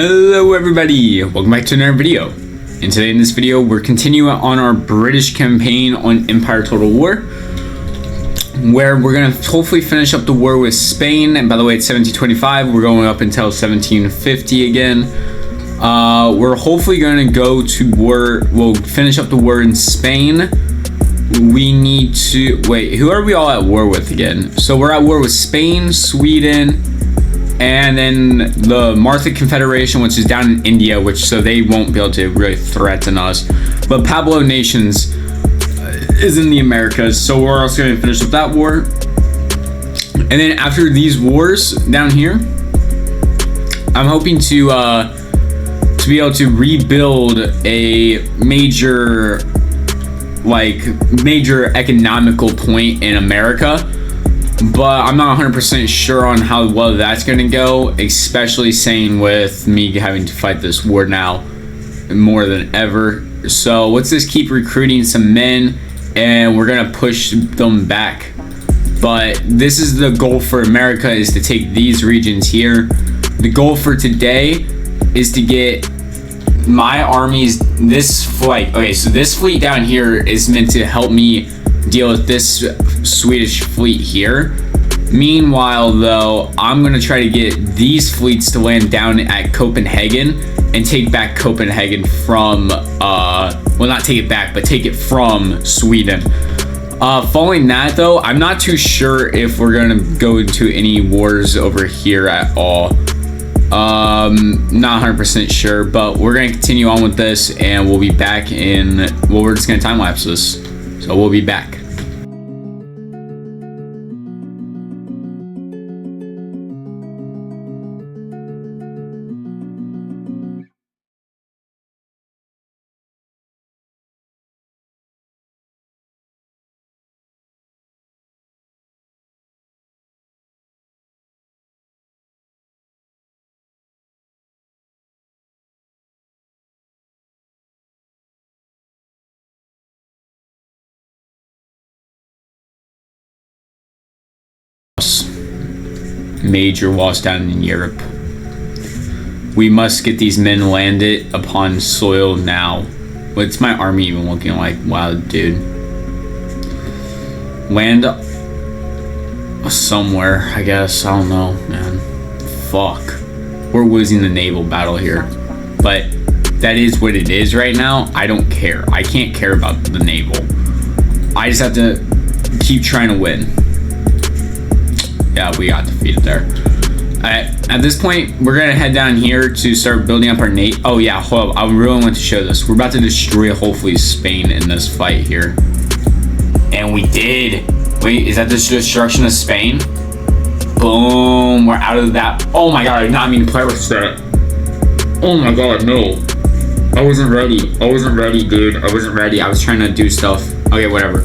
Hello everybody, welcome back to another video. And today in this video we're continuing on our British campaign on Empire Total War, where we're going to hopefully finish up the war with Spain. And by the way, it's 1725, we're going up until 1750 again. We're hopefully going to go to war, we'll finish up the war in Spain. We need to, wait, who are we all at war with again? So we're at war with Spain, Sweden, and then the Martha Confederation, which is down in India, so they won't be able to really threaten us. But Pablo Nations is in the Americas, so we're also going to finish up that war. And then after these wars down here, I'm hoping to be able to rebuild a major economical point in America. But I'm not 100% sure on how well that's going to go, especially saying with me having to fight this war now more than ever. So let's just keep recruiting some men and we're going to push them back. But this is the goal for America, is to take these regions here. The goal for today is to get my armies, this flight. Okay, so this fleet down here is meant to help me deal with this Swedish fleet here. Meanwhile though, I'm gonna try to get these fleets to land down at Copenhagen and take back Copenhagen from well, not take it back, but take it from Sweden. Following that though, I'm not too sure if we're gonna go into any wars over here at all. Not 100% sure, but we're gonna continue on with this and we'll be back in, well, we're just gonna time lapse this. So we'll be back. Major walls down in Europe. We must get these men landed upon soil now. What's my army even looking like? Wow, dude. Land somewhere, I guess. I don't know, man. Fuck. We're losing the naval battle here. But that is what it is right now. I don't care. I can't care about the naval. I just have to keep trying to win. Yeah, we got defeated there. At this point, we're gonna head down here to start building up our navy. Oh yeah, hold up. I really want to show this. We're about to destroy, hopefully, Spain in this fight here. And we did. Wait, is that the destruction of Spain? Boom, we're out of that. Oh my god, I did not mean to play with that. Oh my god, no. I wasn't ready. I wasn't ready, dude. I wasn't ready. I was trying to do stuff. Okay, whatever.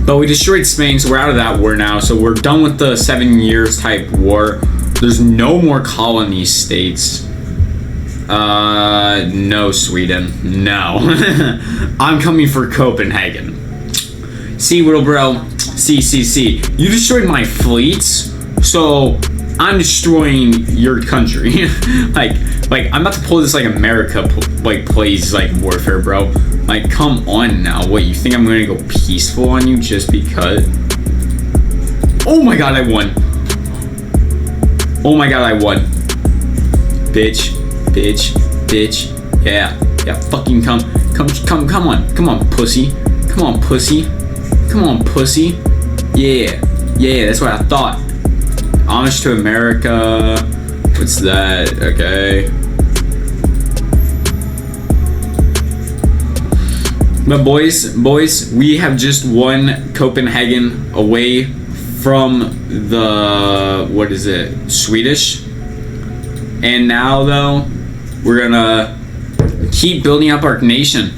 But we destroyed Spain, so we're out of that war now. So we're done with the 7 years type war. There's no more colony states. No, Sweden. No. I'm coming for Copenhagen. See, little bro. See. You destroyed my fleets, so I'm destroying your country. like I'm about to pull this like America plays like warfare, bro. Like, come on now. What, you think I'm gonna go peaceful on you just because? Oh my god, I won. Oh my god, I won. Bitch. Yeah, fucking come on, pussy. Come on, pussy. Yeah, that's what I thought. Homage to America. What's that? Okay. But boys, we have just won Copenhagen away from the, what is it, Swedish. And now though, we're gonna keep building up our nation.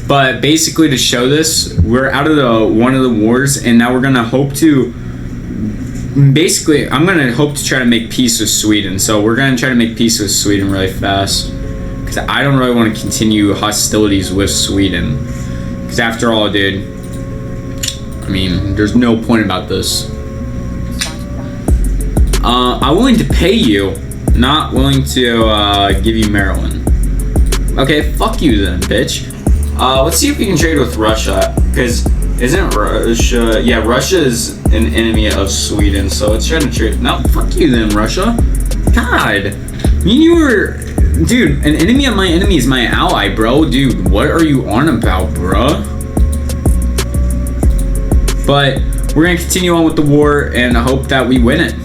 But basically, to show this, we're out of one of the wars, and now we're gonna hope to, basically, I'm gonna hope to try to make peace with Sweden. So we're gonna try to make peace with Sweden really fast, because I don't really want to continue hostilities with Sweden. Because after all, dude, I mean, there's no point about this. I'm willing to pay you Not willing to give you Maryland. Okay, fuck you then, bitch. Let's see if we can trade with Russia, because isn't Russia... Yeah, Russia is an enemy of Sweden, so let's try to trade... No, fuck you then, Russia. God. You were... Dude, an enemy of my enemy is my ally, bro. Dude, what are you on about, bruh? But we're gonna continue on with the war and hope that we win it.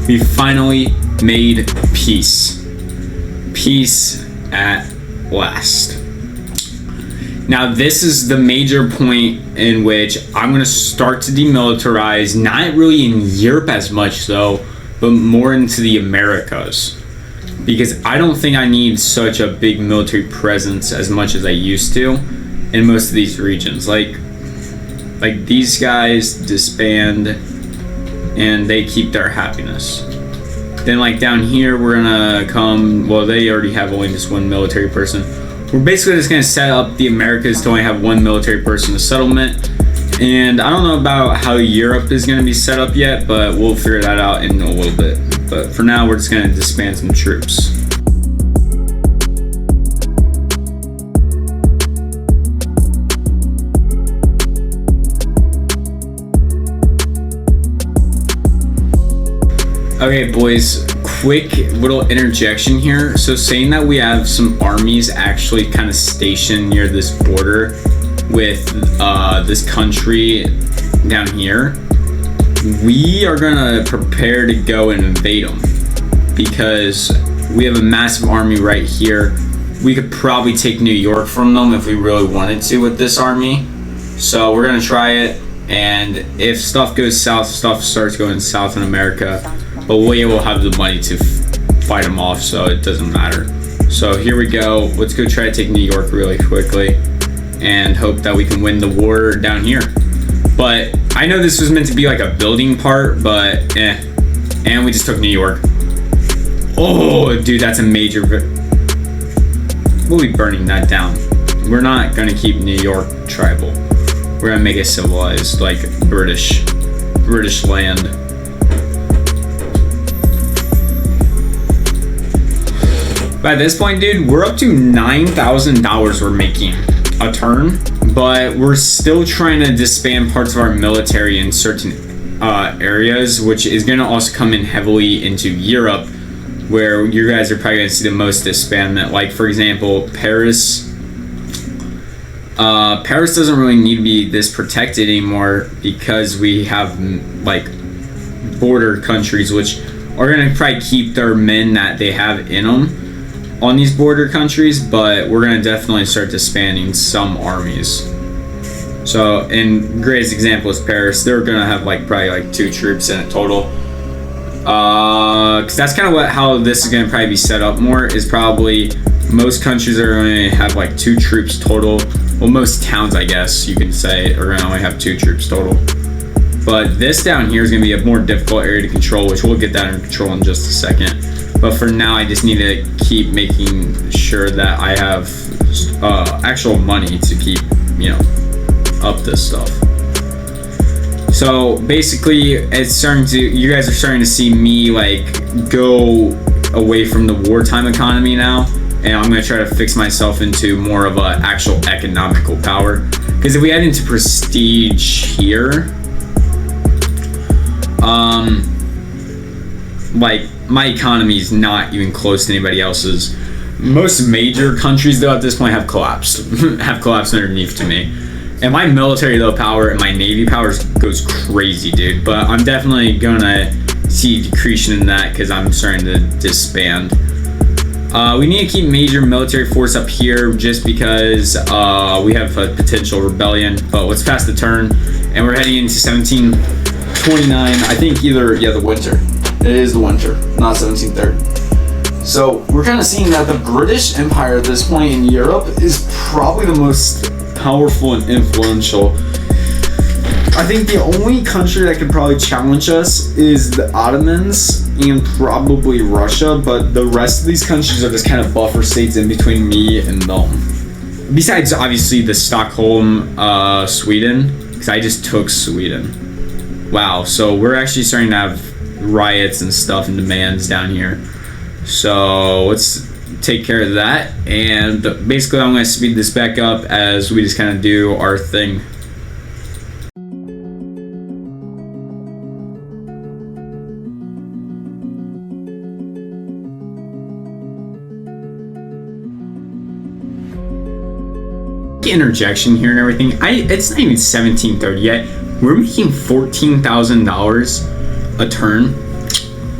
We finally made peace. Peace at last. Now this is the major point in which I'm going to start to demilitarize, not really in Europe as much though, but more into the Americas. Because I don't think I need such a big military presence as much as I used to in most of these regions. Like these guys disband and they keep their happiness. Then like down here we're gonna come, well they already have only this one military person. We're basically just gonna set up the Americas to only have one military person to settlement. And I don't know about how Europe is gonna be set up yet, but we'll figure that out in a little bit. But for now we're just gonna disband some troops. Okay, boys, quick little interjection here. So saying that we have some armies actually kind of stationed near this border with this country down here, we are gonna prepare to go and invade them because we have a massive army right here. We could probably take New York from them if we really wanted to with this army. So we're gonna try it, and if stuff goes south, stuff starts going south in America, but we will have the money to fight them off, so it doesn't matter. So here we go. Let's go try to take New York really quickly and hope that we can win the war down here. But I know this was meant to be like a building part, but and we just took New York. Oh, dude, that's a major... We'll be burning that down. We're not gonna keep New York tribal. We're gonna make it civilized, like British land. By this point, dude, we're up to $9,000 we're making a turn, but we're still trying to disband parts of our military in certain areas, which is going to also come in heavily into Europe, where you guys are probably going to see the most disbandment. Like, for example, Paris. Paris doesn't really need to be this protected anymore because we have, like, border countries, which are going to probably keep their men that they have in them on these border countries, but we're going to definitely start disbanding some armies. So, and greatest example is Paris. They're going to have like probably like 2 troops in it total. Because that's kind of how this is going to probably be set up more, is probably most countries are going to have like 2 troops total. Well, most towns, I guess you can say, are going to only have 2 troops total. But this down here is going to be a more difficult area to control, which we'll get that under control in just a second. But for now, I just need to keep making sure that I have actual money to keep, you know, up this stuff. So basically, it's starting to, you guys are starting to see me like go away from the wartime economy now, and I'm going to try to fix myself into more of an actual economical power. Because if we head into prestige here, like my economy is not even close to anybody else's. Most major countries though at this point have collapsed underneath to me, and my military though power and my navy power goes crazy, dude. But I'm definitely gonna see a decretion in that because I'm starting to disband. We need to keep major military force up here just because we have a potential rebellion, but let's pass the turn, and we're heading into 1729. I think the winter. It is the winter, not 1730. So we're kind of seeing that the British Empire at this point in Europe is probably the most powerful and influential. I think the only country that could probably challenge us is the Ottomans and probably Russia, but the rest of these countries are just kind of buffer states in between me and them. Besides, obviously, the Stockholm, Sweden, because I just took Sweden. Wow, so we're actually starting to have riots and stuff and demands down here. So let's take care of that, and basically I'm going to speed this back up as we just kind of do our thing. Interjection here and everything. It's not even 1730 yet. We're making $14,000 a turn.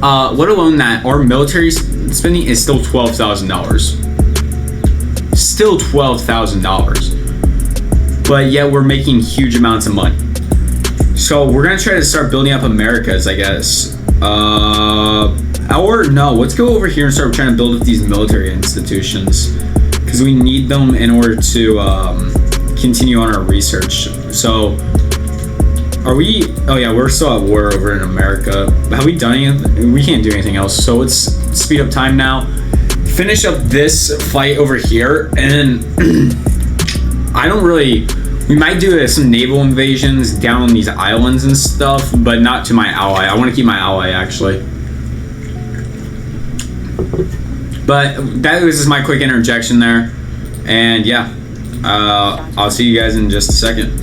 Let alone that our military spending is still $12,000. Still $12,000. But yet we're making huge amounts of money. So we're gonna try to start building up Americas, I guess. Let's go over here and start trying to build up these military institutions, because we need them in order to continue on our research. So are we? Oh yeah, we're still at war over in America. Have we done anything? We can't do anything else. So let's speed up time now. Finish up this fight over here, and then we might do some naval invasions down on these islands and stuff, but not to my ally. I want to keep my ally actually. But that was just my quick interjection there, and yeah, I'll see you guys in just a second.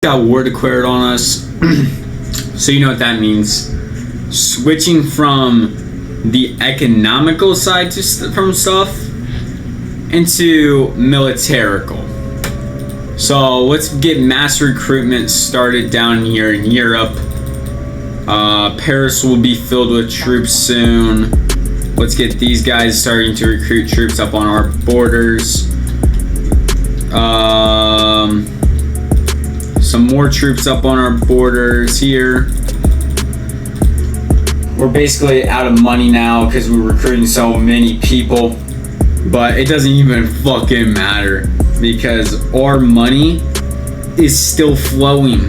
Got war declared on us. So you know what that means. Switching from the economical side from stuff into militarical. So let's get mass recruitment started down here in Europe. Paris will be filled with troops soon. Let's get these guys starting to recruit troops up on our borders. Some more troops up on our borders here. We're basically out of money now because we're recruiting so many people, but it doesn't even fucking matter because our money is still flowing.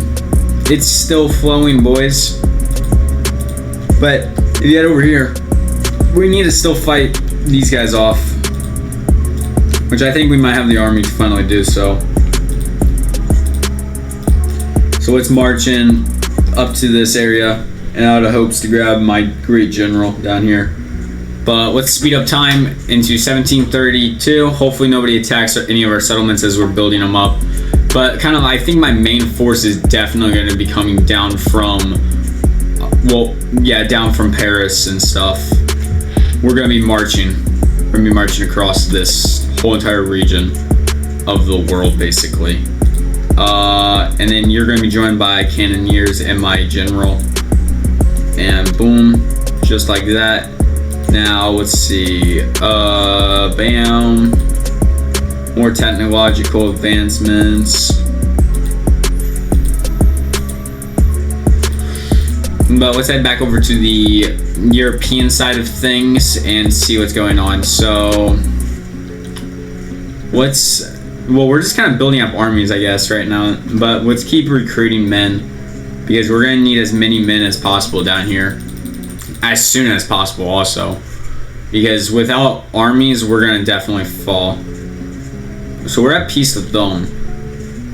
It's still flowing, boys. But if you head over here, we need to still fight these guys off, which I think we might have the army to finally do so. So let's march in up to this area, and out of hopes to grab my great general down here. But let's speed up time into 1732. Hopefully nobody attacks any of our settlements as we're building them up. But kind of, I think my main force is definitely going to be coming down from, down from Paris and stuff. We're going to be marching. We're going to be marching across this whole entire region of the world, basically. And then you're going to be joined by cannoneers and my general. And boom, just like that. Now, let's see. Bam. More technological advancements. But let's head back over to the European side of things and see what's going on. So, well, we're just kind of building up armies, I guess, right now. But let's keep recruiting men, because we're going to need as many men as possible down here. As soon as possible, also. Because without armies, we're going to definitely fall. So we're at peace with them.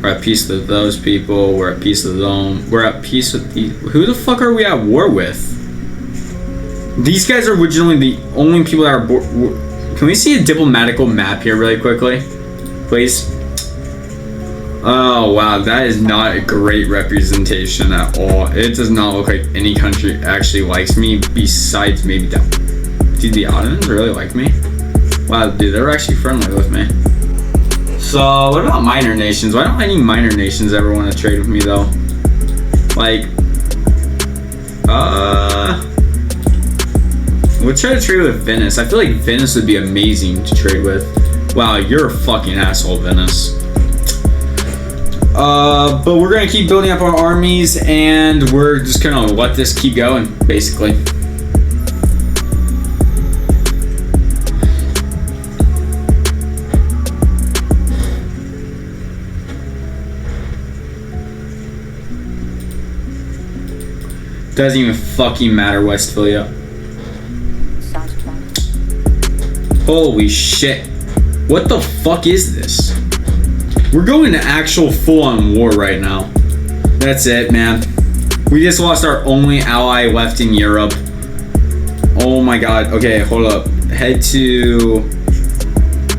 We're at peace with those people. We're at peace with them. We're at peace with these. Who the fuck are we at war with? These guys are originally the only people that are... Can we see a diplomatical map here really quickly? Please? Oh, wow. That is not a great representation at all. It does not look like any country actually likes me besides maybe... Dude, the Ottomans really like me? Wow, dude, they're actually friendly with me. So, what about minor nations? Why don't any minor nations ever want to trade with me, though? Like, we'll try to trade with Venice. I feel like Venice would be amazing to trade with. Wow, you're a fucking asshole, Venice. But we're gonna keep building up our armies, and we're just gonna let this keep going, basically. Doesn't even fucking matter, Westphalia. Holy shit. What the fuck is this? We're going to actual full-on war right now. That's it, man. We just lost our only ally left in Europe. Oh my god. Okay, hold up. Head to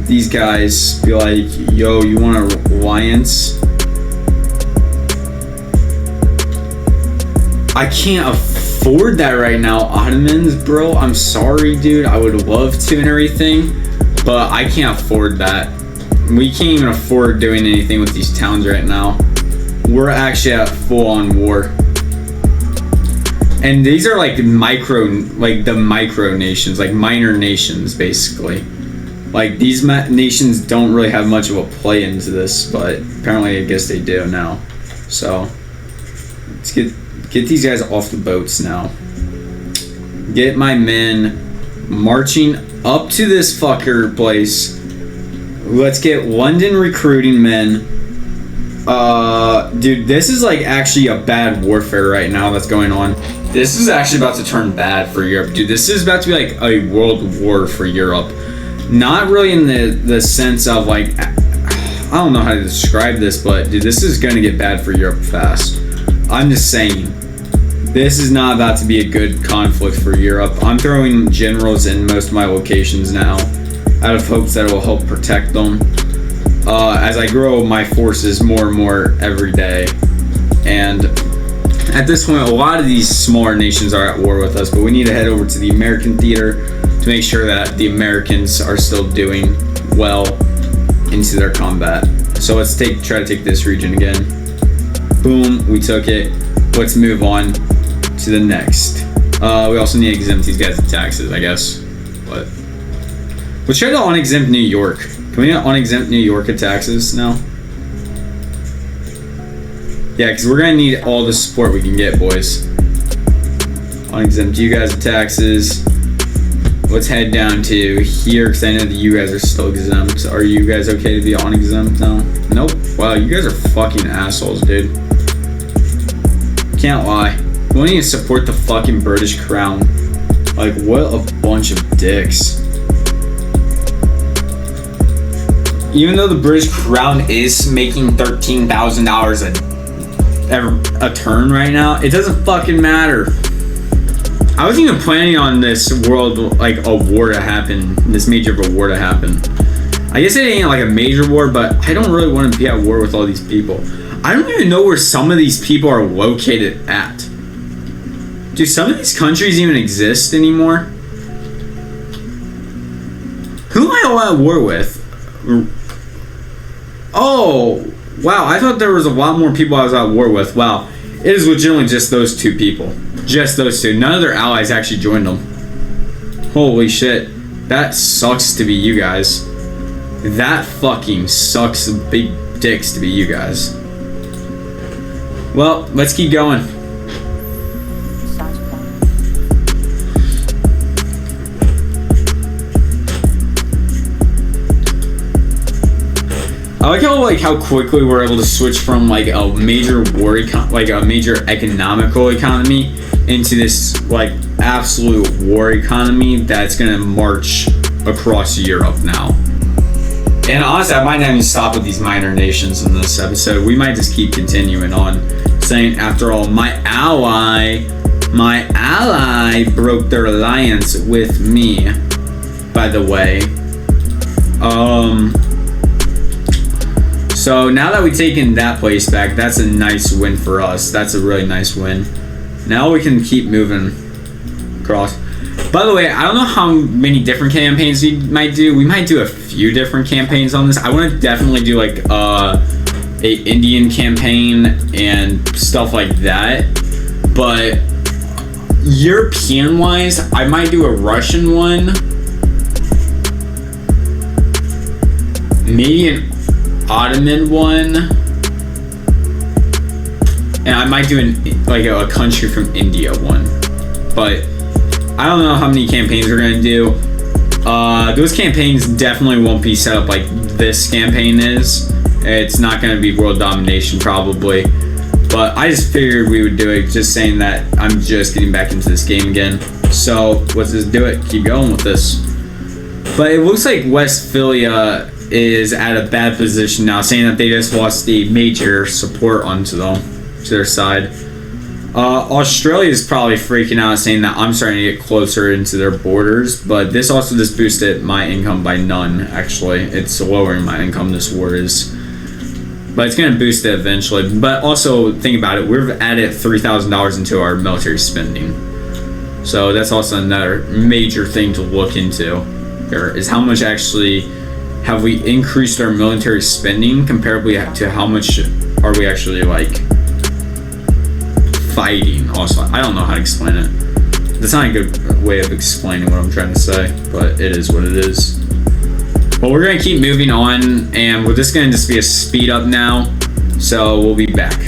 these guys. Be like, yo, you want an alliance? I can't afford that right now, Ottomans, bro. I'm sorry, dude. I would love to and everything, but I can't afford that. We can't even afford doing anything with these towns right now. We're actually at full-on war. And these are like the micro nations, like minor nations, basically. Like, these nations don't really have much of a play into this, but apparently I guess they do now. So, let's get these guys off the boats now. Get my men marching up to this fucker place. Let's get London recruiting men. Dude, this is like actually a bad warfare right now that's going on. This is actually about to turn bad for Europe, dude. This is about to be like a world war for Europe. Not really in the sense of like, I don't know how to describe this, but dude, this is gonna get bad for Europe fast. I'm just saying. This is not about to be a good conflict for Europe. I'm throwing generals in most of my locations now, out of hopes that it will help protect them. As I grow my forces more and more every day. And at this point, a lot of these smaller nations are at war with us, but we need to head over to the American theater to make sure that the Americans are still doing well into their combat. So let's try to take this region again. Boom, we took it. Let's move on to the next. We also need to exempt these guys of taxes, I guess. But let's try to unexempt New York. Can we unexempt New York of taxes now? Yeah, because we're gonna need all the support we can get, boys. Unexempt you guys of taxes. Let's head down to here, because I know that you guys are still exempt. Are you guys okay to be unexempt now? Nope. Wow, you guys are fucking assholes, dude. Can't lie. We need to support the fucking British crown. Like, what a bunch of dicks. Even though the British crown is making $13,000 a turn right now, it doesn't fucking matter. I wasn't even planning on this world, like, a war to happen, this major of a war to happen. I guess it ain't like a major war, but I don't really want to be at war with all these people. I don't even know where some of these people are located at. Do some of these countries even exist anymore? Who am I all at war with? Oh, wow. I thought there was a lot more people I was at war with. Wow. It is legitimately just those two people. Just those two. None of their allies actually joined them. Holy shit. That sucks to be you guys. That fucking sucks big dicks to be you guys. Well, let's keep going. I like how quickly we're able to switch from like a major a major economical economy into this like absolute war economy that's gonna march across Europe now. And honestly, I might not even stop with these minor nations in this episode. We might just keep continuing on, saying, after all, my ally broke their alliance with me, by the way. So now that we've taken that place back, that's a nice win for us. That's a really nice win. Now we can keep moving across. By the way, I don't know how many different campaigns we might do. We might do a few different campaigns on this. I want to definitely do like a Indian campaign and stuff like that. But European wise, I might do a Russian one. Maybe an Ottoman one. And I might do a country from India one. But I don't know how many campaigns we're gonna do. Those campaigns definitely won't be set up like this campaign is. It's not gonna be world domination probably. But I just figured we would do it, just saying that I'm just getting back into this game again. So let's just do it, keep going with this. But it looks like Westphalia is at a bad position now, saying that they just lost the major support onto them, to their side. Australia is probably freaking out, saying that I'm starting to get closer into their borders, but this also just boosted my income by none, actually. It's lowering my income, this war is. But it's going to boost it eventually. But also, think about it, we've added $3,000 into our military spending. So that's also another major thing to look into here, is how much actually have we increased our military spending comparably to how much are we actually like fighting. Also, I don't know how to explain it. That's not a good way of explaining what I'm trying to say, but it is what it is. Well, we're gonna keep moving on, and we're just gonna be a speed up now, so we'll be back.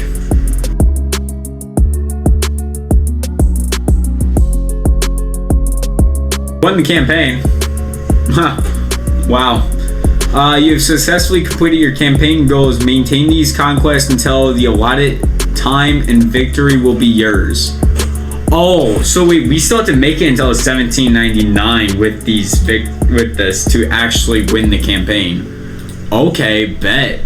Won the campaign. Wow. You've successfully completed your campaign goals. Maintain these conquests until the allotted time, and victory will be yours. Oh, so we still have to make it until 1799 with this to actually win the campaign. Okay, bet.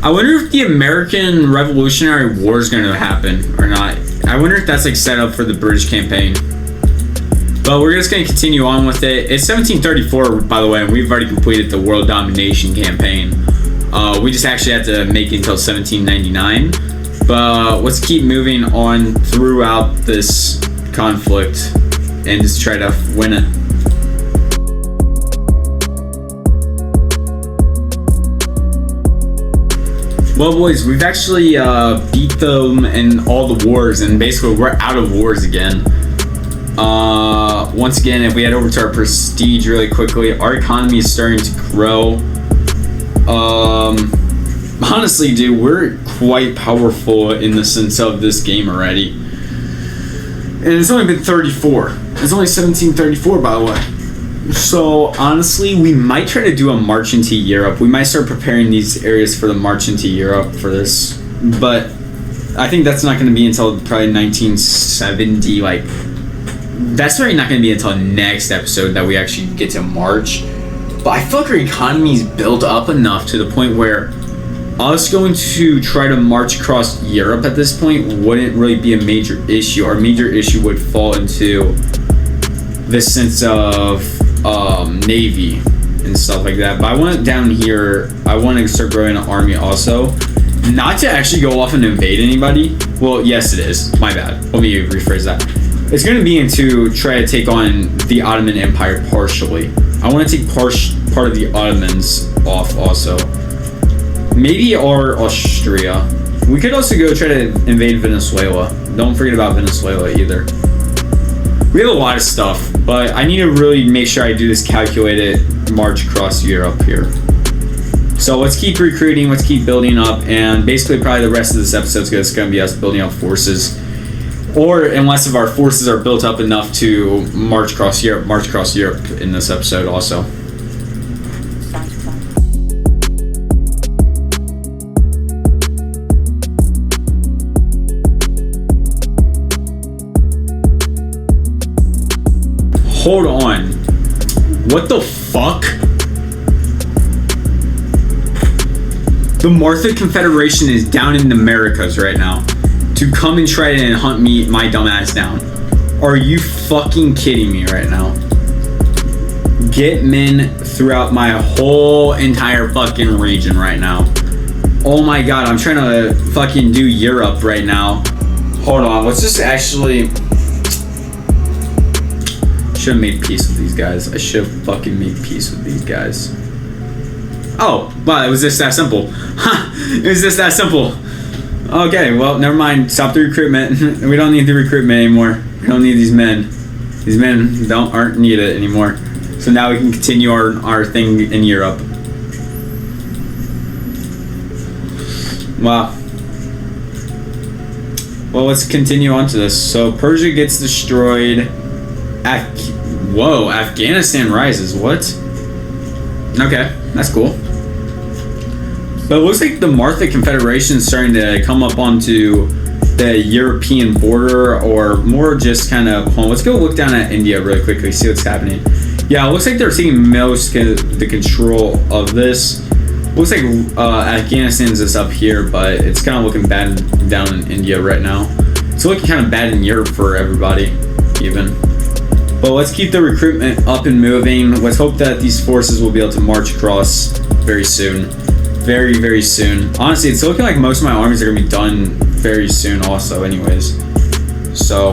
I wonder if the American Revolutionary War is going to happen or not. I wonder if that's like set up for the British campaign. But we're just going to continue on with it. It's 1734, by the way, and we've already completed the world domination campaign. We just actually have to make it until 1799. But let's keep moving on throughout this conflict and just try to win it. Well, boys, we've actually beat them in all the wars, and basically we're out of wars again. Once again, if we head over to our prestige really quickly, our economy is starting to grow. Honestly, dude, we're quite powerful in the sense of this game already. And it's only been 34. It's only 1734, by the way. So, honestly, we might try to do a march into Europe. We might start preparing these areas for the march into Europe for this. But I think that's not going to be until probably 1970, like... That's probably not going to be until next episode that we actually get to march. But I feel like our economy's built up enough to the point where us going to try to march across Europe at this point wouldn't really be a major issue. Our major issue would fall into the sense of navy and stuff like that. But I want it down here. I want to start growing an army also. Not to actually go off and invade anybody. Well, yes, it is. My bad. Let me rephrase that. It's going to be to try to take on the Ottoman Empire partially. I want to take part of the Ottomans off also. Maybe or Austria. We could also go try to invade Venezuela. Don't forget about Venezuela either. We have a lot of stuff, but I need to really make sure I do this calculated march across Europe here. So let's keep recruiting, let's keep building up, and basically probably the rest of this episode is going to be us building up forces. Or unless if our forces are built up enough to march across Europe in this episode also. Hold on. What the fuck? The Martha Confederation is down in the Americas right now to come and try to hunt my dumb ass down. Are you fucking kidding me right now? Get men throughout my whole entire fucking region right now. Oh my god, I'm trying to fucking do Europe right now. Hold on, let's just actually... Should have made peace with these guys. I should have fucking made peace with these guys. Oh, wow, it was just that simple. Huh, it was just that simple. Okay, well, never mind. Stop the recruitment. We don't need the recruitment anymore. We don't need these men. These men aren't needed anymore. So now we can continue our thing in Europe. Wow. Well, let's continue on to this. So Persia gets destroyed. Whoa, Afghanistan rises. What? Okay, that's cool. But it looks like the Martha Confederation is starting to come up onto the European border, or more just kind of... Hold on, let's go look down at India really quickly, see what's happening. Yeah, it looks like they're taking most of the control of this. Looks like Afghanistan's just up here, but it's kind of looking bad down in India right now. It's looking kind of bad in Europe for everybody, even. But let's keep the recruitment up and moving. Let's hope that these forces will be able to march across very soon. Very, very soon. Honestly, it's looking like most of my armies are going to be done very soon also anyways. So,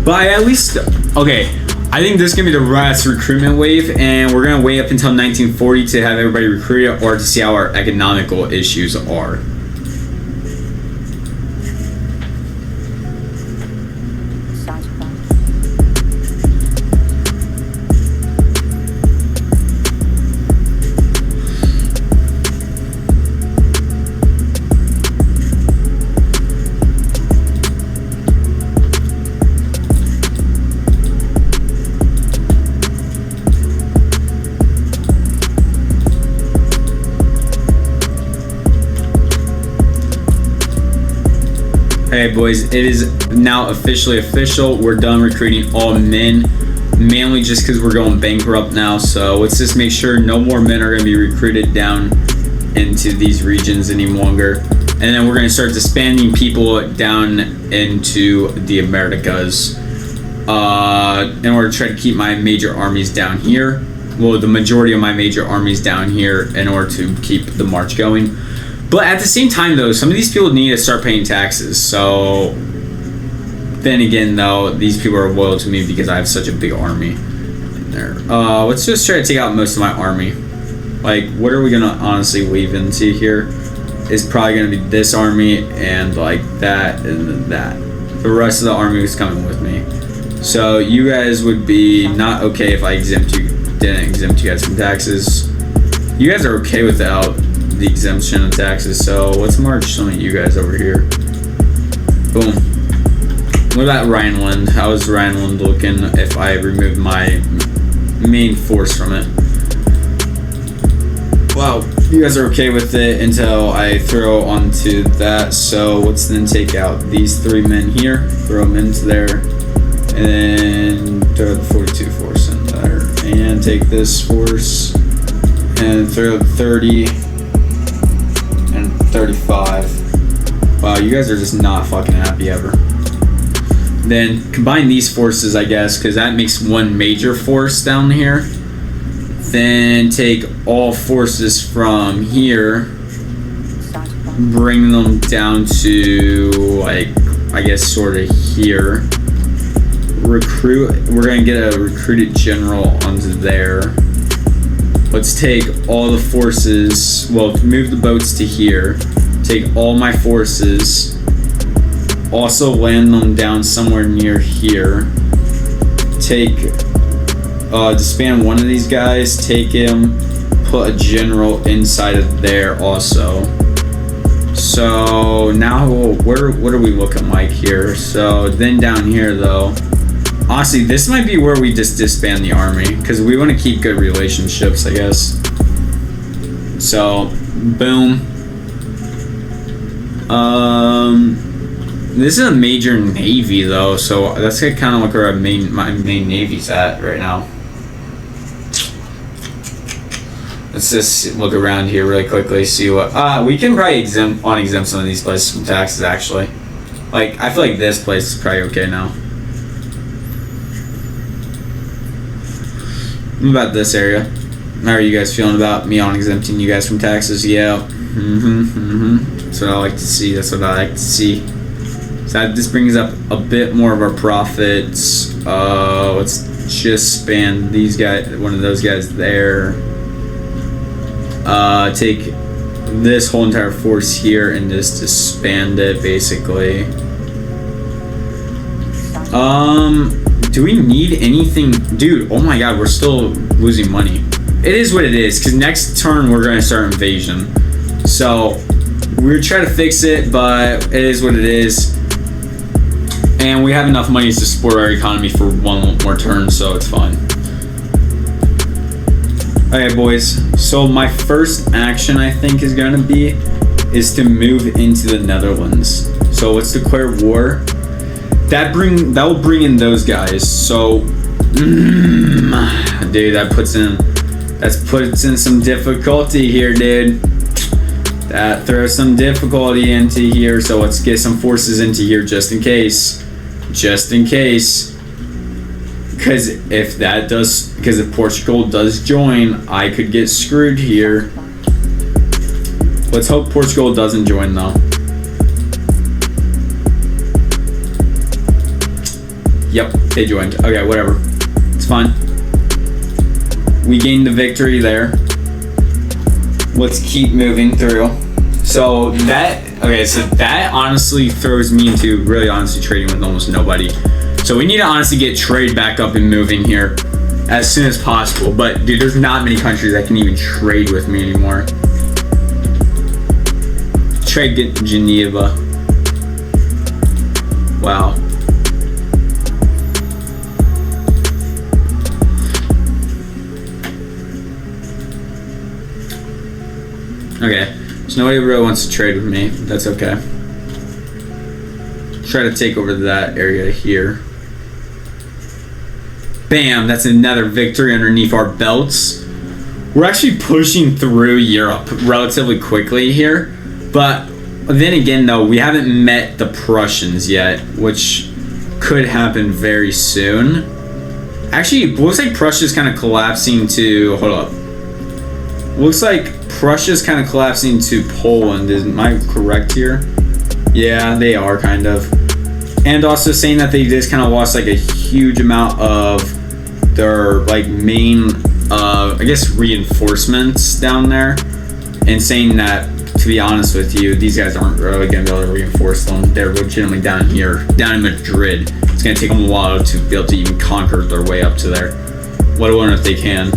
but I at least... Okay, I think this is going to be the last recruitment wave, and we're going to wait up until 1940 to have everybody recruited, or to see how our economical issues are. Hey boys, it is now officially official. We're done recruiting all men, mainly just because we're going bankrupt now. So let's just make sure no more men are going to be recruited down into these regions any longer. And then we're going to start disbanding people down into the Americas in order to try to keep my major armies down here. Well, the majority of my major armies down here in order to keep the march going. But at the same time, though, some of these people need to start paying taxes. So, then again, though, these people are loyal to me because I have such a big army in there. Let's just try to take out most of my army. Like, what are we going to honestly weave into here? It's probably going to be this army and, like, that and then that. The rest of the army is coming with me. So, you guys would be not okay if I didn't exempt you guys from taxes. You guys are okay without the exemption of taxes, so let's march some of you guys over here. Boom. What about Rhineland? How is Rhineland looking if I remove my main force from it? Wow, you guys are okay with it until I throw onto that, so let's then take out these 3 men here, throw them into there, and then throw the 42 force in there, and take this force, and throw 30, 35. Wow, you guys are just not fucking happy ever. Then combine these forces, I guess, because that makes one major force down here. Then take all forces from here, bring them down to, like, I guess sort of here. Recruit. We're gonna get a recruited general onto there. Let's take all the forces, well, move the boats to here, take all my forces, also land them down somewhere near here, take disband one of these guys, take him, put a general inside of there also. So now what are we looking like here? So then down here though, honestly this might be where we just disband the army, because we want to keep good relationships, I guess. So boom. This is a major navy though, so that's kind of like where my main navy's at right now. Let's just look around here really quickly, see what we can probably exempt some of these places from taxes actually. Like I feel like this place is probably okay now. What about this area? How are you guys feeling about me on exempting you guys from taxes? Yeah. That's what I like to see. That's what I like to see. So this brings up a bit more of our profits. Let's just span these guys, one of those guys there. Take this whole entire force here and just disband it basically. Do we need anything? Dude, oh my god, we're still losing money. It is what it is, because next turn we're going to start invasion. So we're trying to fix it, but it is what it is. And we have enough money to support our economy for one more turn, so it's fine. Okay, boys. So my first action, I think, is going to be to move into the Netherlands. So let's declare war. That will bring in those guys. So, dude, that puts in some difficulty here, dude. That throws some difficulty into here. So let's get some forces into here just in case. Just in case. Because if Portugal does join, I could get screwed here. Let's hope Portugal doesn't join though. Yep, they joined. Okay, whatever. It's fine. We gained the victory there. Let's keep moving through. So that honestly throws me into really honestly trading with almost nobody. So we need to honestly get trade back up and moving here as soon as possible. But dude, there's not many countries that can even trade with me anymore. Trade get Geneva. Wow. Okay, so nobody really wants to trade with me. That's okay. Try to take over that area here. Bam, that's another victory underneath our belts. We're actually pushing through Europe relatively quickly here. But then again, though, we haven't met the Prussians yet, which could happen very soon. Actually, it looks like Prussia's kind of collapsing to... Hold up. Looks like Prussia's kind of collapsing to Poland. Am I correct here? Yeah, they are kind of. And also saying that they just kind of lost like a huge amount of their like main, I guess, reinforcements down there. And saying that, to be honest with you, these guys aren't really going to be able to reinforce them. They're legitimately down here, down in Madrid. It's going to take them a while to be able to even conquer their way up to there. Let alone if they can.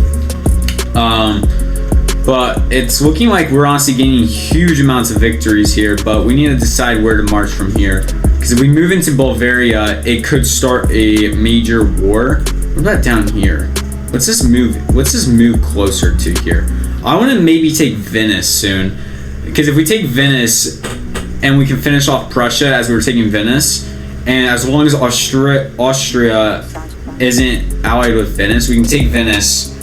But it's looking like we're honestly gaining huge amounts of victories here, but we need to decide where to march from here. Because if we move into Bulgaria, it could start a major war. What about down here? Let's just move closer to here. I want to maybe take Venice soon. Because if we take Venice and we can finish off Prussia as we were taking Venice, and as long as Austria isn't allied with Venice, we can take Venice.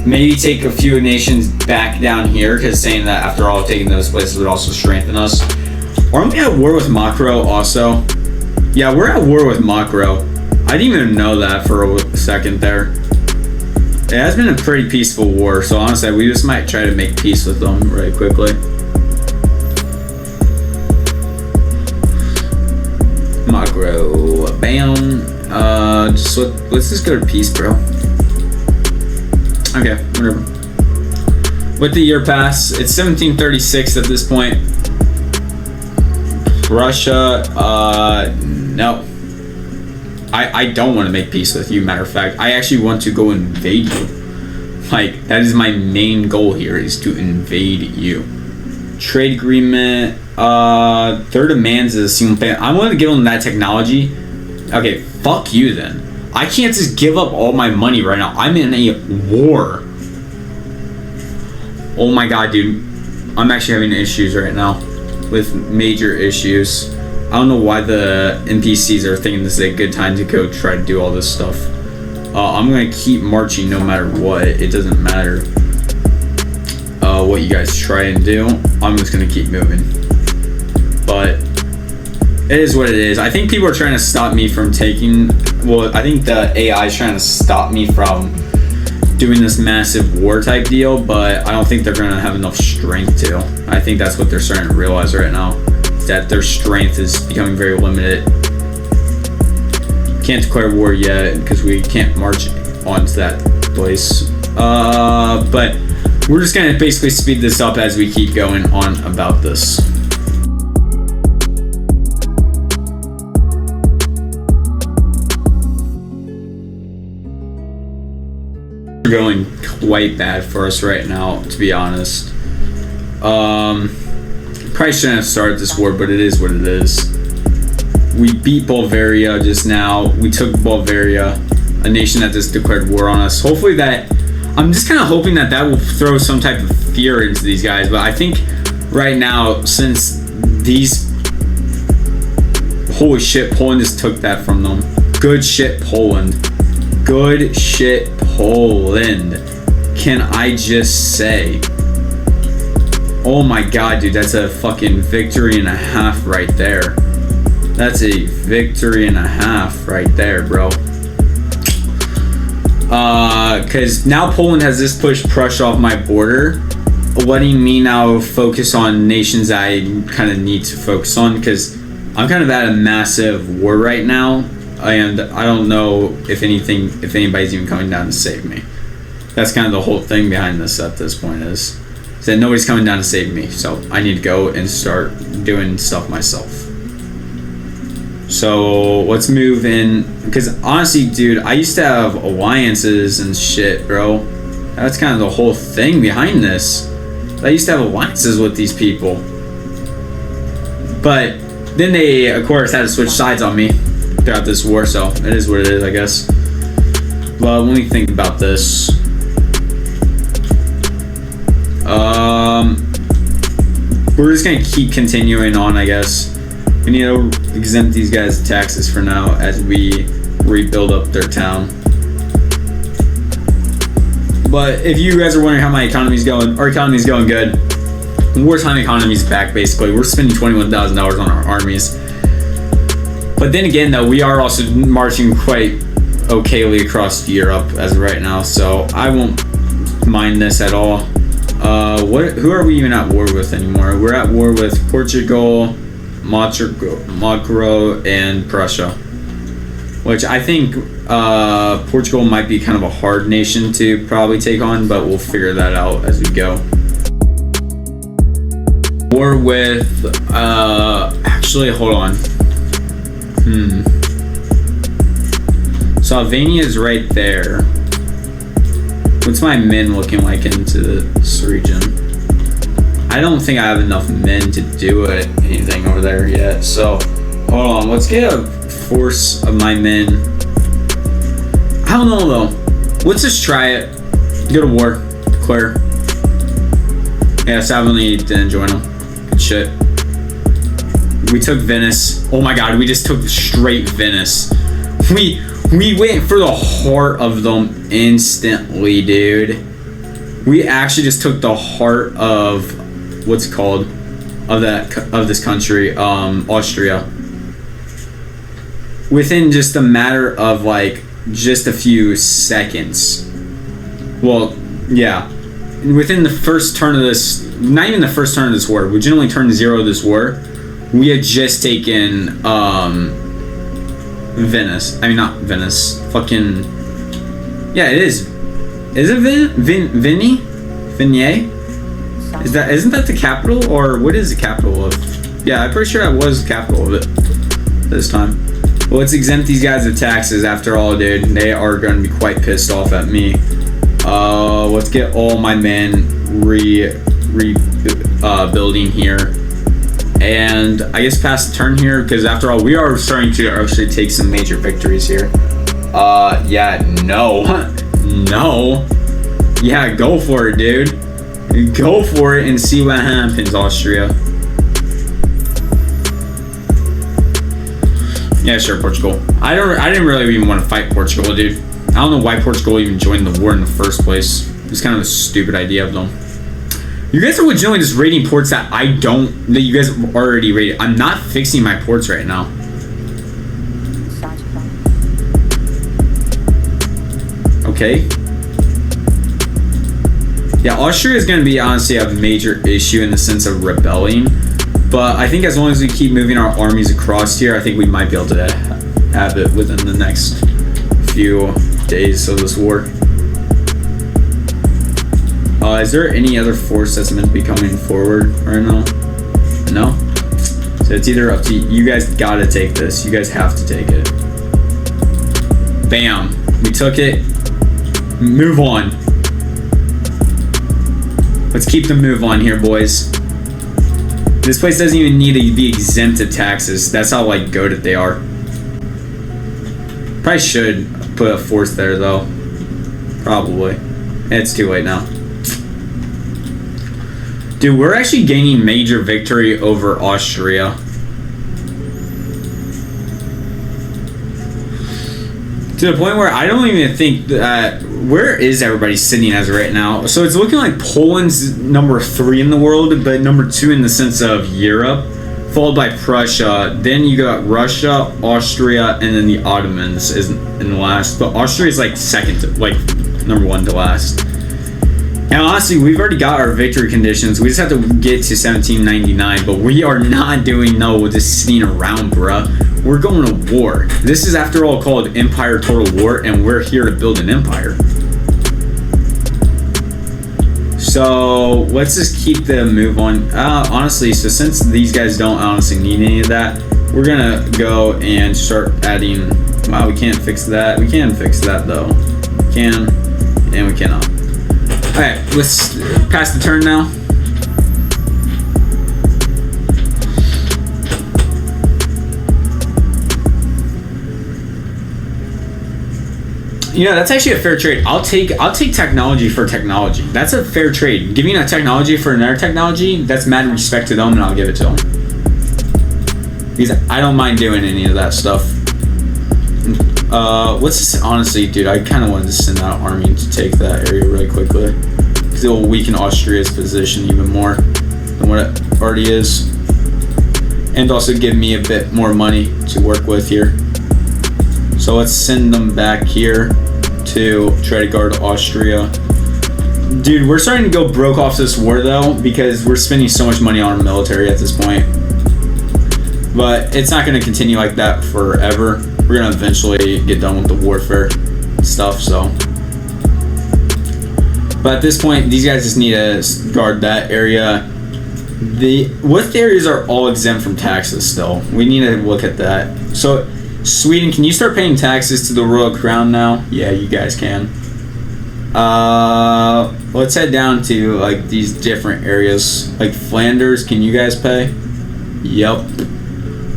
Maybe take a few nations back down here, because saying that after all, taking those places would also strengthen us. Aren't we at war with Macro also? Yeah, we're at war with Macro. I didn't even know that for a second there. It has been a pretty peaceful war, so honestly, we just might try to make peace with them really quickly. Macro, bam. Let's just go to peace, bro. Okay, whatever. With the year pass, it's 1736 at this point. Russia, no. I don't want to make peace with you, matter of fact. I actually want to go invade you. Like, that is my main goal here, is to invade you. Trade agreement, their demands is a single thing. I want to give them that technology. Okay, fuck you then. I can't just give up all my money right now. I'm in a war. Oh my god, dude. I'm actually having issues right now. With major issues. I don't know why the NPCs are thinking this is a good time to go try to do all this stuff. I'm gonna keep marching no matter what. It doesn't matter what you guys try and do. I'm just gonna keep moving. But it is what it is. I think people are trying to stop me from taking... Well, I think the AI is trying to stop me from doing this massive war type deal, but I don't think they're gonna have enough strength to. I think that's what they're starting to realize right now. That their strength is becoming very limited. Can't declare war yet because we can't march onto that place. But we're just gonna basically speed this up as we keep going on about this. Going quite bad for us right now, to be honest. Probably shouldn't have started this war, but it is what it is. We beat Bulgaria just now. We took Bulgaria, a nation that just declared war on us. Hopefully that... I'm just kind of hoping that that will throw some type of fear into these guys, but I think right now, since these... Holy shit, Poland just took that from them. Good shit, Poland. Good shit, Poland. Can I just say? Oh my god, dude, that's a fucking victory and a half right there. That's a victory and a half right there, bro. Because now Poland has just pushed Prussia off my border, letting me now focus on nations I kind of need to focus on, because I'm kind of at a massive war right now, and I don't know if anybody's even coming down to save me. That's kind of the whole thing behind this at this point is that nobody's coming down to save me, so I need to go and start doing stuff myself. So let's move in, because honestly, dude, I used to have alliances and shit, bro. That's kind of the whole thing behind this. I used to have alliances with these people, but then they, of course, had to switch sides on me throughout this war. So it is what it is, I guess. Well, let me think about this. We're just gonna keep continuing on, I guess. We need to exempt these guys' taxes for now as we rebuild up their town. But if you guys are wondering how my economy's going, our economy's going good. Wartime economy's back, basically. We're spending $21,000 on our armies. But then again, though, we are also marching quite okayly across Europe as of right now, so I won't mind this at all. Who are we even at war with anymore? We're at war with Portugal, Montenegro, and Prussia, which I think Portugal might be kind of a hard nation to probably take on, but we'll figure that out as we go. War with actually, hold on. Slovenia is right there. What's my men looking like into this region? I don't think I have enough men to do anything over there yet. So, hold on. Let's get a force of my men. I don't know, though. Let's just try it. Go to war. Declare. Yeah, Savonly didn't join them. Good shit. We took Venice. Oh my god, we just took straight Venice. We went for the heart of them instantly, dude. We actually just took the heart of what's it called of this country, Austria. Within just a matter of like just a few seconds. Well, yeah. Within the first turn of this, not even the first turn of this war, we generally turned 0 of this war. We had just taken Venice. I mean, not Venice. Fucking... Yeah, it is. Is it Vignay? Isn't that the capital? Or what is the capital of Yeah, I'm pretty sure that was the capital of it this time. Well, let's exempt these guys of taxes after all, dude. They are going to be quite pissed off at me. Let's get all my men building here. And I guess pass the turn here, because after all, we are starting to actually take some major victories here. Yeah, no. No. Yeah, go for it, dude. Go for it and see what happens, Austria. Yeah, sure, Portugal. I didn't really even want to fight Portugal, dude. I don't know why Portugal even joined the war in the first place. It's kind of a stupid idea of them. You guys are legitimately just raiding ports that you guys already raided. I'm not fixing my ports right now. Okay. Yeah, Austria is going to be honestly a major issue in the sense of rebelling. But I think as long as we keep moving our armies across here, I think we might be able to have it within the next few days of this war. Is there any other force that's meant to be coming forward right now? No? So it's either up to you. You guys gotta take this. You guys have to take it. Bam. We took it. Move on. Let's keep the move on here, boys. This place doesn't even need to be exempt of taxes. That's how, like, goated they are. Probably should put a force there, though. Probably. It's too late now. Dude, we're actually gaining major victory over Austria. To the point where I don't even think that... Where is everybody sitting as right now? So it's looking like Poland's number 3 in the world, but number 2 in the sense of Europe, followed by Prussia. Then you got Russia, Austria, and then the Ottomans is in last. But Austria is like second, like number 1 to last. And honestly, we've already got our victory conditions. We just have to get to 1799, but we are not doing just sitting around, bruh. We're going to war. This is, after all, called Empire Total War, and we're here to build an empire. So let's just keep the move on. Honestly, so since these guys don't honestly need any of that, we're gonna go and start adding. Wow, we can't fix that. We can fix that though. We can, and we cannot. All right, let's pass the turn now. You know, that's actually a fair trade. I'll take technology for technology. That's a fair trade. Giving a technology for another technology, that's mad respect to them, and I'll give it to them. Because I don't mind doing any of that stuff. Let's just, honestly, dude, I kind of wanted to send out an army to take that area really quickly. Because it'll weaken Austria's position even more than what it already is. And also give me a bit more money to work with here. So let's send them back here to try to guard Austria. Dude, we're starting to go broke off this war though, because we're spending so much money on our military at this point. But it's not going to continue like that forever. We're going to eventually get done with the warfare stuff, so. But at this point, these guys just need to guard that area. What areas are all exempt from taxes still? We need to look at that. So, Sweden, can you start paying taxes to the Royal Crown now? Yeah, you guys can. Let's head down to like these different areas. Like Flanders, can you guys pay? Yep.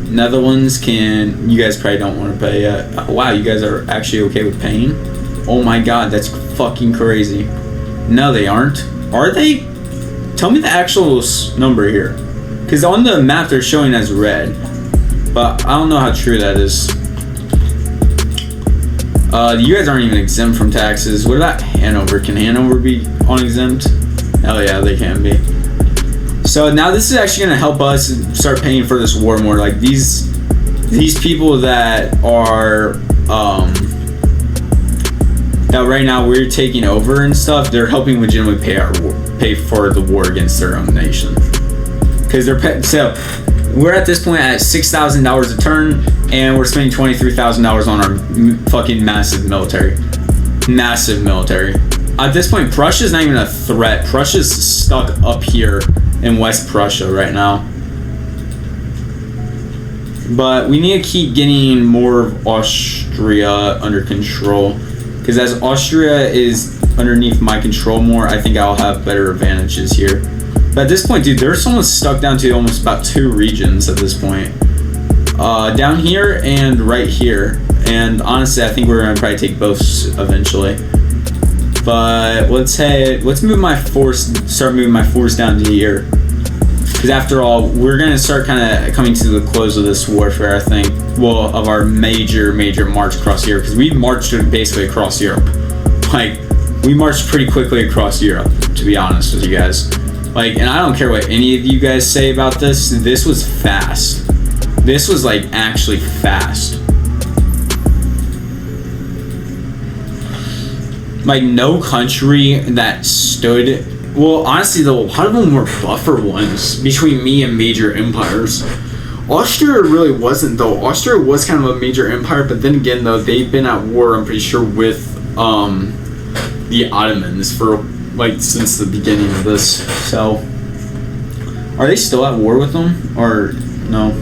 Netherlands, can you guys probably don't want to pay yet? Wow, you guys are actually okay with paying? Oh my god, that's fucking crazy. No, they aren't. Are they? Tell me the actual number here. Because on the map they're showing as red. But I don't know how true that is. You guys aren't even exempt from taxes. What about Hanover? Can Hanover be unexempt? Hell yeah, they can be. So now this is actually going to help us start paying for this war more. Like these people that are that right now we're taking over and stuff, they're helping legitimately pay for the war against their own nation. Because so we're at this point at $6,000 a turn, and we're spending $23,000 on our fucking massive military. Massive military. At this point, Prussia's not even a threat. Prussia's stuck up here in West Prussia right now. But we need to keep getting more of Austria under control. Because as Austria is underneath my control more, I think I'll have better advantages here. But at this point, dude, there's almost stuck down to almost about 2 regions at this point. Down here and right here. And honestly, I think we're going to probably take both eventually. But let's move my force, start moving my force down to here. Because after all, we're going to start kind of coming to the close of this warfare, I think. Well, of our major march across Europe. Because we marched basically across Europe. Like, we marched pretty quickly across Europe, to be honest with you guys. Like, and I don't care what any of you guys say about this. This was fast. This was, like, actually fast. Like, no country that stood... Well, honestly, though, a lot of them were buffer ones between me and major empires. Austria really wasn't, though. Austria was kind of a major empire, but then again, though, they've been at war, I'm pretty sure, with the Ottomans for, like, since the beginning of this. So, are they still at war with them? Or, no?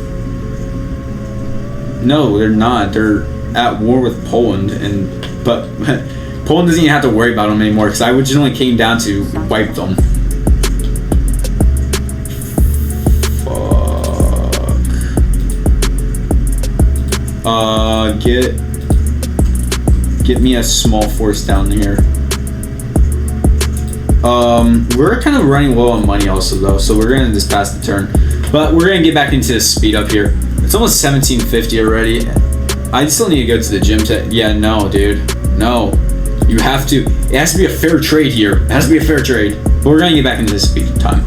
No, they're not. They're at war with Poland, but... Poland doesn't even have to worry about them anymore because I originally came down to wipe them. Fuck. Get me a small force down here. We're kind of running low on money also though, so we're gonna just pass the turn. But we're gonna get back into the speed up here. It's almost 1750 already. I still need to go to the gym yeah, no, dude. No. You have to. It has to be a fair trade here. It has to be a fair trade. But we're going to get back into this speed time.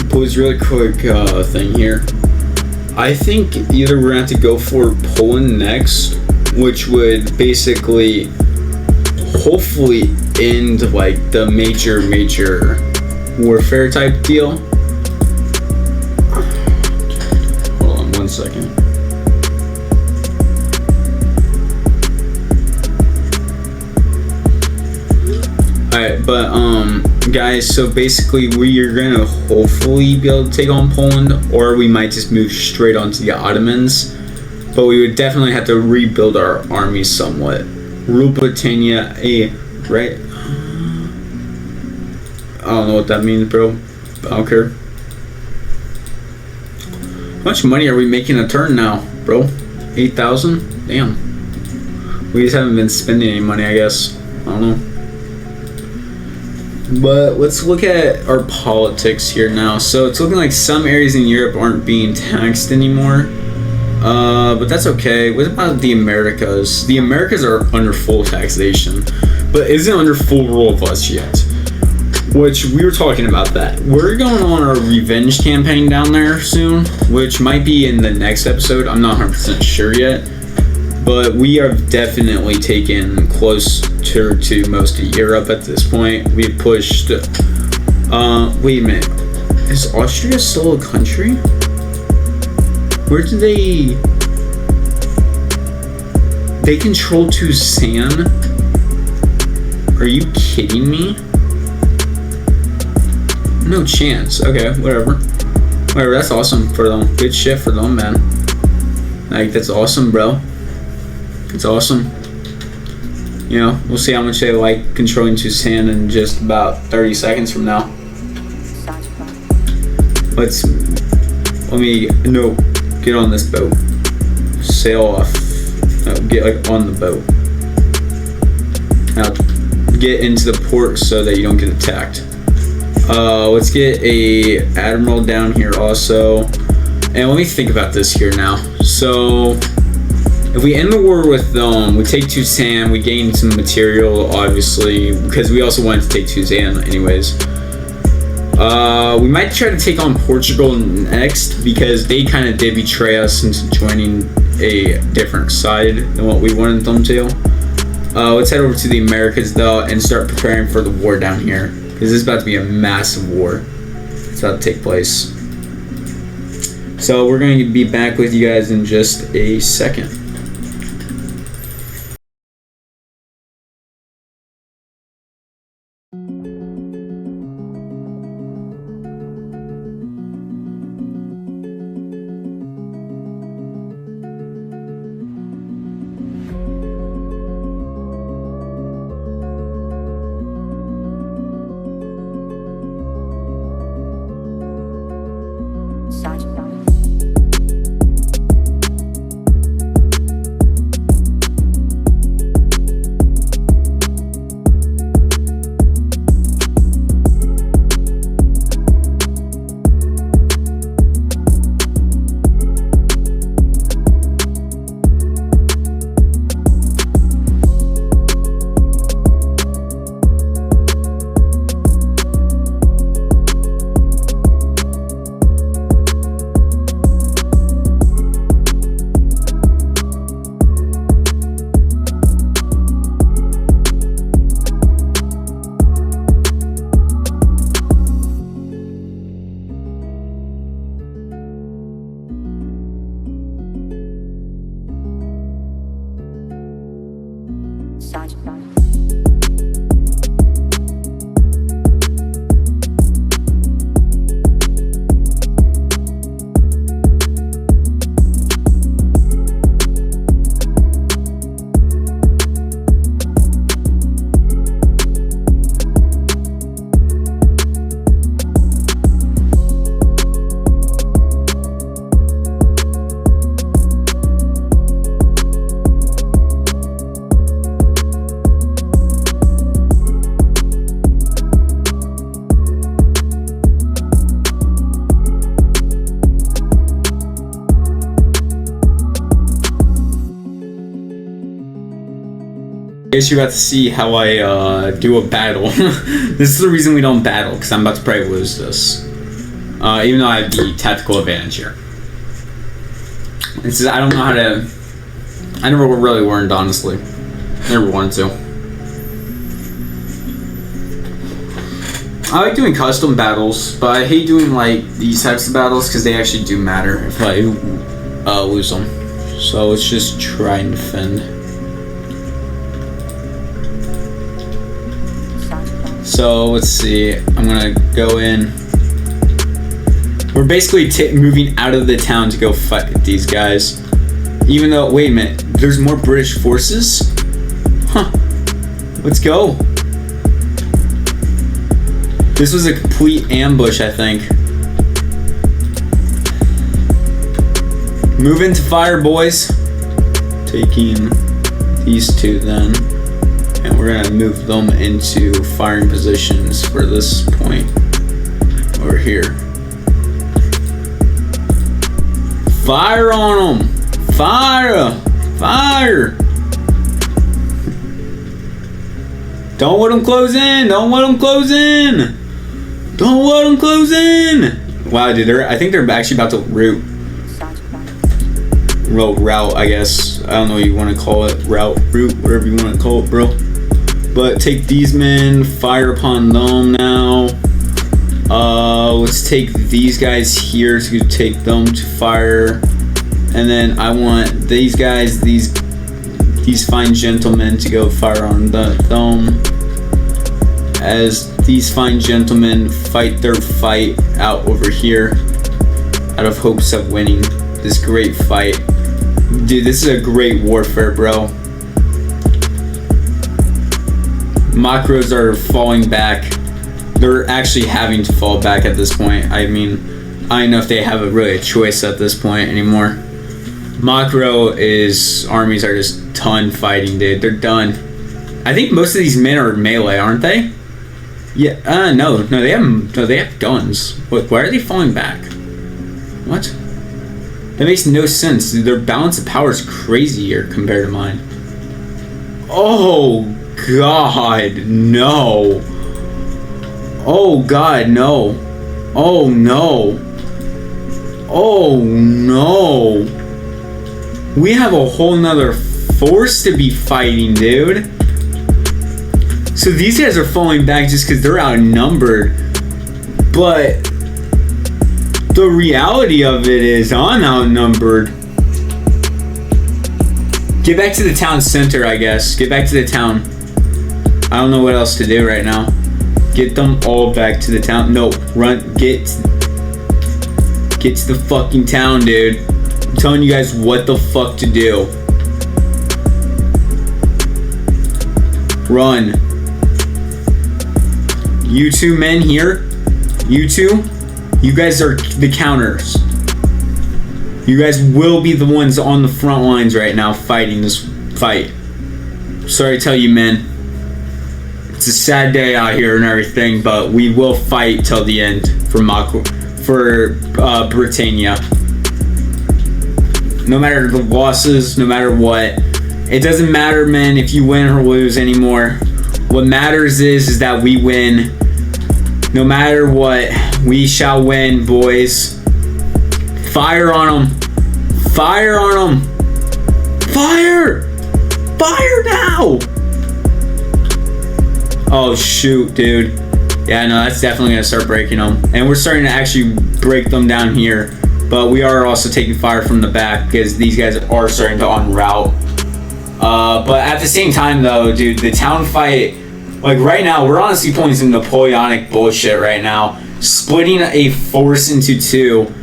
Pose really quick thing here. I think either we're gonna have to go for Poland next, which would basically hopefully end like the major warfare type deal. Hold on 1 second. Alright, but guys, so basically we are gonna hopefully be able to take on Poland, or we might just move straight onto the Ottomans, but we would definitely have to rebuild our army somewhat. Rule Britannia, right? I don't know what that means, bro. I don't care. How much money are we making a turn now, bro? 8,000? Damn. We just haven't been spending any money, I guess. I don't know. But let's look at our politics here now. So it's looking like some areas in Europe aren't being taxed anymore. But that's okay. What about the Americas? The Americas are under full taxation, but isn't under full rule of us yet. Which we were talking about that. We're going on our revenge campaign down there soon, which might be in the next episode. I'm not 100% sure yet. But we have definitely taken close to most of Europe at this point. We've pushed... wait a minute. Is Austria still a country? Where do they... They control Tucson? Are you kidding me? No chance. Okay, whatever. Whatever, that's awesome for them. Good shit for them, man. Like, that's awesome, bro. It's awesome. You know, we'll see how much they like controlling Tucson in just about 30 seconds from now. Let me get on this boat. Sail off. Get like on the boat. Now get into the port so that you don't get attacked. Let's get a admiral down here also. And let me think about this here now. So if we end the war with them, we take Tucson, we gain some material, obviously, because we also wanted to take Tucson anyways. We might try to take on Portugal next because they kind of did betray us into joining a different side than what we wanted them to. Let's head over to the Americas though and start preparing for the war down here because this is about to be a massive war. It's about to take place. So we're going to be back with you guys in just a second. I guess you're about to see how I do a battle. This is the reason we don't battle, because I'm about to probably lose this. Even though I have the tactical advantage here. It's just, I don't know how to... I never really learned, honestly. Never wanted to. I like doing custom battles, but I hate doing like these types of battles because they actually do matter if I lose them. So let's just try and defend. So let's see, I'm gonna go in. We're basically moving out of the town to go fight these guys. Even though, wait a minute, there's more British forces? Huh, let's go. This was a complete ambush, I think. Move into fire, boys. Taking these two then. And we're gonna move them into firing positions for this point over here. Fire on them! Fire! Fire! Don't let them close in! Don't let them close in! Don't let them close in! Wow, dude, I think they're actually about to rout. Rout, I guess. I don't know what you want to call it. Rout, whatever you want to call it, bro. But take these men, fire upon them now. Let's take these guys here to take them to fire. And then I want these guys, these fine gentlemen to go fire on them. As these fine gentlemen fight their fight out over here out of hopes of winning this great fight. Dude, this is a great warfare, bro. Macros are falling back. They're actually having to fall back at this point. I mean, I don't know if they have really a choice at this point anymore. Macro armies are just done fighting, dude. They're done. I think most of these men are melee, aren't they? Yeah. No, they have guns. Why are they falling back? What? That makes no sense. Their balance of power is crazy here compared to mine. Oh God, no. Oh God, no. Oh no. Oh no. We have a whole nother force to be fighting, dude. So these guys are falling back just because they're outnumbered. But the reality of it is I'm outnumbered. Get back to the town center, I guess. Get back to the town. I don't know what else to do right now. Get them all back to the town. No, run. Get to the fucking town, dude. I'm telling you guys what the fuck to do. Run. You two men here. You two. You guys are the counters. You guys will be the ones on the front lines right now fighting this fight. Sorry to tell you, men. It's a sad day out here and everything, but we will fight till the end for Britannia. No matter the losses, no matter what. It doesn't matter, men, if you win or lose anymore. What matters is that we win. No matter what, we shall win, boys. Fire on them. Fire on them. Fire! Fire now! Oh, shoot, dude. Yeah, no, that's definitely going to start breaking them. And we're starting to actually break them down here. But we are also taking fire from the back because these guys are starting to en route. But at the same time, though, dude, the town fight... Like, right now, we're honestly pulling some Napoleonic bullshit right now. Splitting a force into two.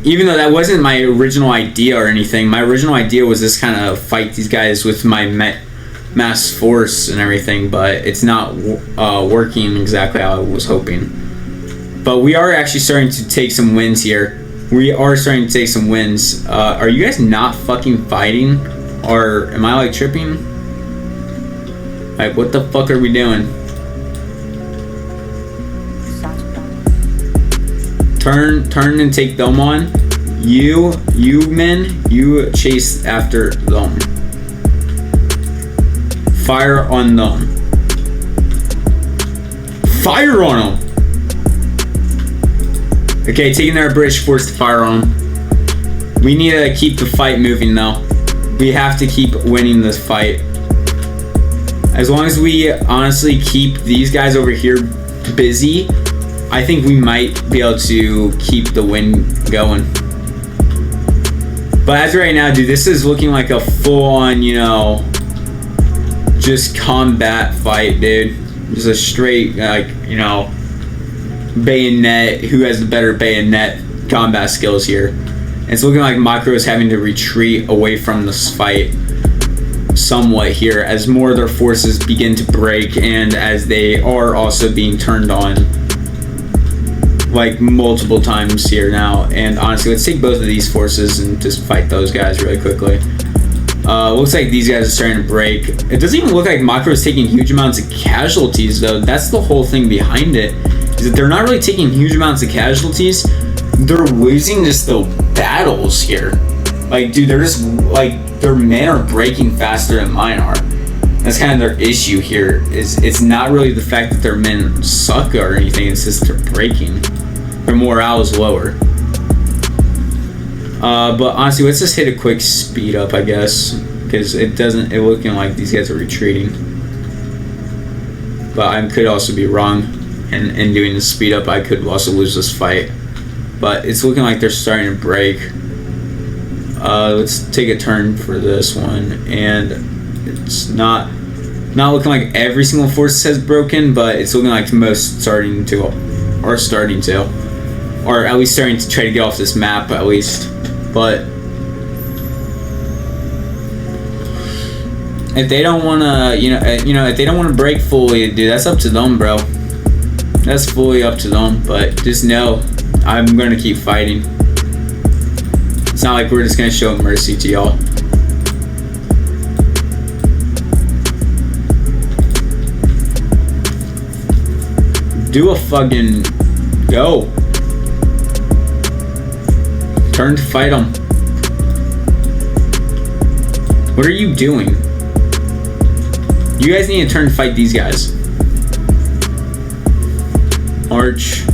Even though that wasn't my original idea or anything. My original idea was this kind of fight these guys with my mass force and everything. But it's not working exactly how I was hoping. But we are actually starting to take some wins here. We are starting to take some wins. Are you guys not fucking fighting? Or am I, like, tripping? Like, what the fuck are we doing? Turn and take them on. You men, you chase after them. Fire on them. Fire on them! Okay, taking their British force to fire on them. We need to keep the fight moving, though. We have to keep winning this fight. As long as we honestly keep these guys over here busy, I think we might be able to keep the win going. But as of right now, dude, this is looking like a full-on, you know, just combat fight, dude. Just a straight, like, you know, bayonet. Who has the better bayonet combat skills here? And it's looking like Macro is having to retreat away from this fight somewhat here as more of their forces begin to break and as they are also being turned on like multiple times here now. And honestly, let's take both of these forces and just fight those guys really quickly. Looks like these guys are starting to break. It doesn't even look like Macro is taking huge amounts of casualties, though. That's the whole thing behind it, is that they're not really taking huge amounts of casualties. They're losing just the battles here. Like, dude, they're just, like, their men are breaking faster than mine are. That's kind of their issue here. It's not really the fact that their men suck or anything. It's just they're breaking. Their morale is lower. But honestly, let's just hit a quick speed up, I guess, because it's looking like these guys are retreating. But I could also be wrong, and in doing the speed up, I could also lose this fight. But it's looking like they're starting to break. Let's take a turn for this one, and it's not looking like every single force has broken, but it's looking like most are starting to, or at least starting to try to get off this map at least. But if they don't want to, if they don't want to break fully, dude, that's up to them, bro. That's fully up to them. But just know, I'm gonna keep fighting. It's not like we're just gonna show mercy to y'all. Do a fucking go. Turn to fight them. What are you doing? You guys need to turn to fight these guys. March.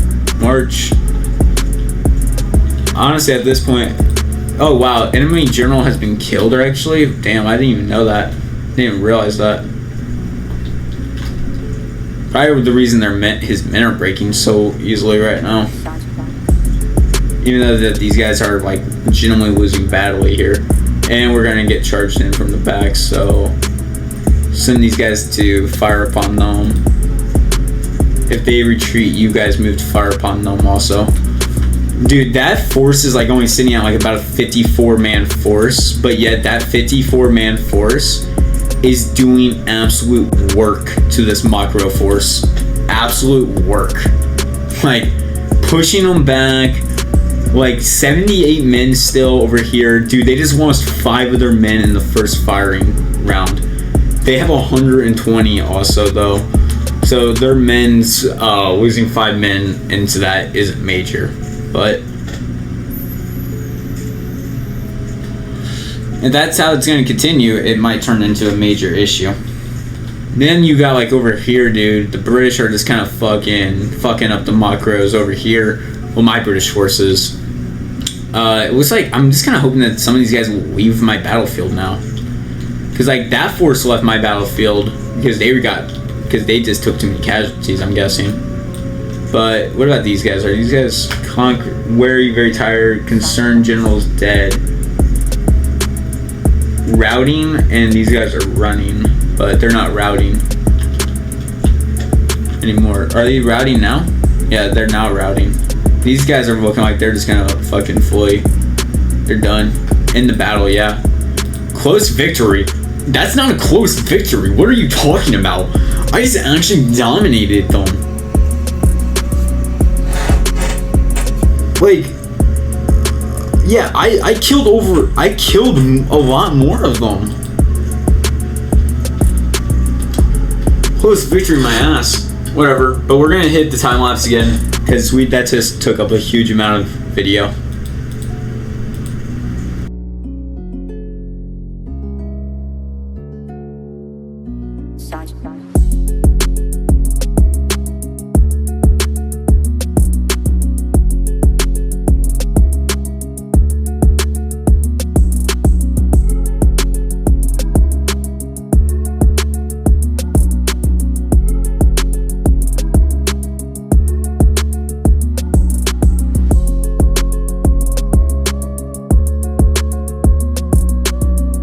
Honestly, at this point, oh wow, enemy general has been killed actually. Damn, I didn't even know that. Didn't even realize that. Probably the reason his men are breaking so easily right now. Even though that these guys are like genuinely losing badly here, and we're gonna get charged in from the back, so send these guys to fire upon them. If they retreat, you guys move to fire upon them also. Dude, that force is like only sitting at like about a 54-man force, but yet that 54-man force is doing absolute work to this macro force. Absolute work. Like pushing them back. Like 78 men still over here. Dude, they just lost 5 of their men in the first firing round. They have 120 also though. So their men's losing 5 men into that isn't major. But if that's how it's going to continue, it might turn into a major issue. Then you got like over here, dude, the British are just kind of fucking up the macros over here. Well, my British forces. It looks like I'm just kind of hoping that some of these guys will leave my battlefield now. Because like that force left my battlefield because they just took too many casualties, I'm guessing. But what about these guys? Are these guys wary, very tired, concerned generals dead, routing, and these guys are running, but they're not routing anymore. Are they routing now? Yeah, they're now routing. These guys are looking like they're just gonna fucking flee. They're done in the battle. Yeah, close victory. That's not a close victory. What are you talking about? I just actually dominated them. Like, yeah, I killed a lot more of them. Close victory, my ass. Whatever, but we're gonna hit the time lapse again because that just took up a huge amount of video.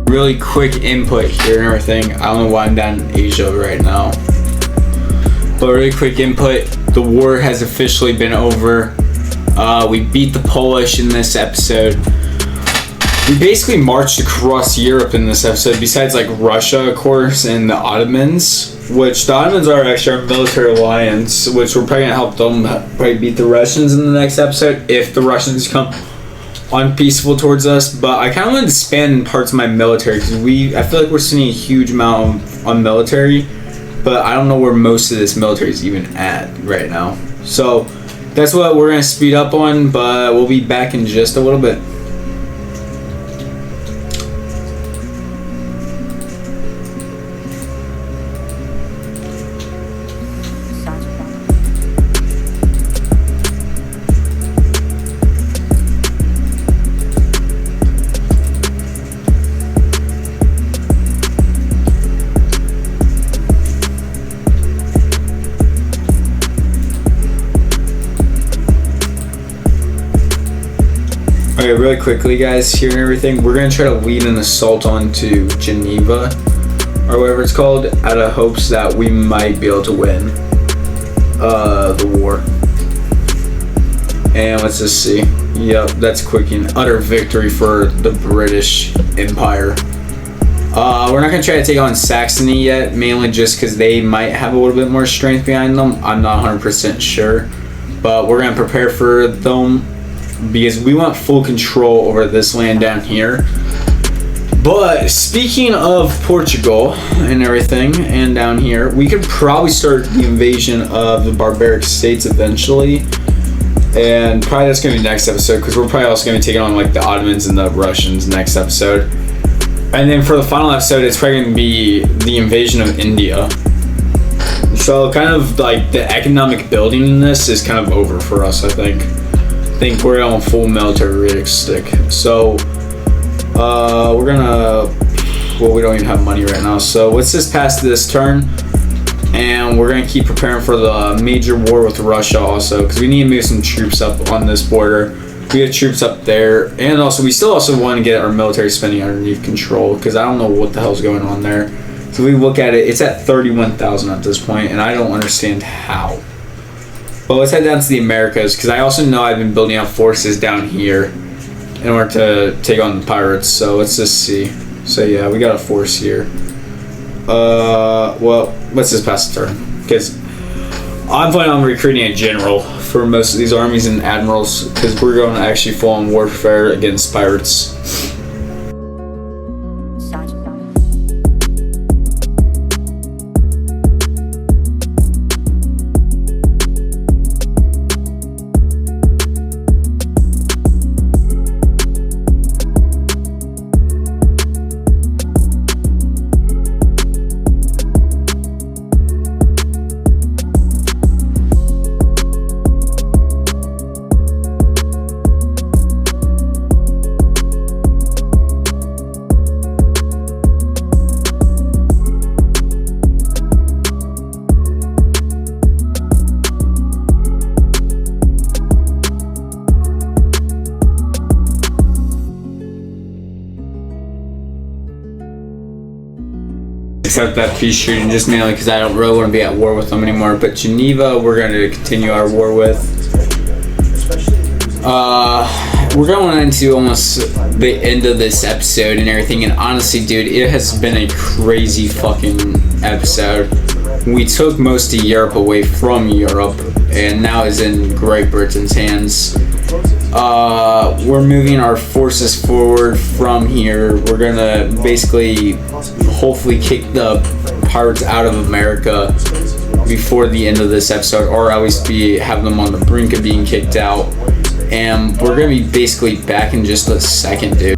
Really quick input here and everything. I don't know why I'm down in Asia right now, but really quick input. The war has officially been over. We beat the Polish in this episode. We basically marched across Europe in this episode, besides like Russia, of course, and the Ottomans, which the Ottomans are actually our military alliance, which we're probably gonna help them probably beat the Russians in the next episode if the Russians come unpeaceful towards us. But I kind of wanted to spend parts of my military because I feel like we're spending a huge amount on military, but I don't know where most of this military is even at right now. So that's what we're gonna speed up on, but we'll be back in just a little bit. Okay, really quickly guys, here and everything, we're going to try to lead an assault onto Geneva, or whatever it's called, out of hopes that we might be able to win the war. And let's just see. Yep, that's quick and utter victory for the British Empire. We're not going to try to take on Saxony yet, mainly just because they might have a little bit more strength behind them. I'm not 100% sure, but we're going to prepare for them, because we want full control over this land down here. But speaking of Portugal and everything, and down here, we could probably start the invasion of the barbaric states eventually, and probably that's going to be next episode, because we're probably also going to be taking on like the Ottomans and the Russians next episode. And then for the final episode, it's probably going to be the invasion of India. So kind of like the economic building in this is kind of over for us, I think. I think we're on full military realistic. So we're gonna, well, we don't even have money right now. So let's just pass this turn, and we're gonna keep preparing for the major war with Russia also, because we need to move some troops up on this border. We have troops up there, and also we still also want to get our military spending underneath control, because I don't know what the hell's going on there. So we look at it, it's at 31,000 at this point, and I don't understand how. But let's head down to the Americas, because I also know I've been building up forces down here in order to take on the pirates. So let's just see. So yeah, we got a force here. Well, let's just pass the turn, because I'm planning on recruiting a general for most of these armies and admirals, because we're going to actually fall in warfare against pirates. Except that peace treaty, just mainly because I don't really want to be at war with them anymore. But Geneva, we're going to continue our war with. We're going into almost the end of this episode and everything, and honestly, dude, it has been a crazy fucking episode. We took most of Europe away from Europe, and now it's in Great Britain's hands. We're moving our forces forward from here. We're gonna basically hopefully kick the pirates out of America before the end of this episode, or at least have them on the brink of being kicked out. And we're gonna be basically back in just a second, dude.